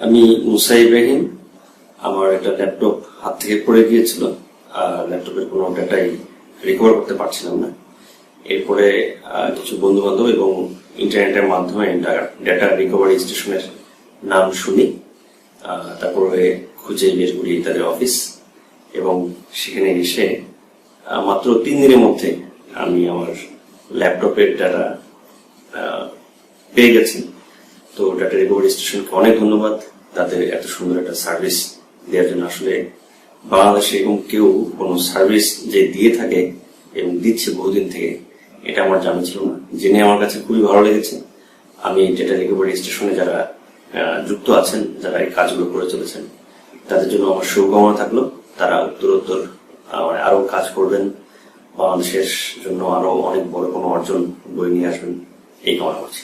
আমি মুসা ইব্রাহিম। আমার একটা ল্যাপটপ হাত থেকে পড়ে গিয়েছিল, ল্যাপটপের কোনো ডাটাই রিকভার করতে পারছিলাম না। এরপরে কিছু বন্ধু বান্ধব এবং ইন্টারনেটের মাধ্যমে ডাটা রিকভারি স্টেশনের নাম শুনি। তারপরে খুঁজে বের করি তাদের অফিস এবং সেখানে এসে মাত্র 3 দিনের মধ্যে আমি আমার ল্যাপটপের ডাটা পেয়ে গেছি। তো ডাটা রিকভারি স্টেশনকে অনেক ধন্যবাদ তাদের এত সুন্দর একটা সার্ভিস দেওয়ার জন্য। আসলে বাংলাদেশে এরকম কেউ কোনো সার্ভিস যে দিয়ে থাকে এবং দিচ্ছে বহুদিন থেকে, এটা আমার জানা ছিল না। জেনে আমার কাছে খুবই ভালো লেগেছে। আমি ডাটা রিকভারি স্টেশনে যারা যুক্ত আছেন, যারা এই কাজগুলো করে চলেছেন, তাদের জন্য আমার শুভকামনা থাকলো। তারা উত্তরোত্তর আরো কাজ করবেন, বাংলাদেশের জন্য আরো অনেক বড় কোনো অর্জন বয়ে নিয়ে আসবেন, এই কামনা করছি।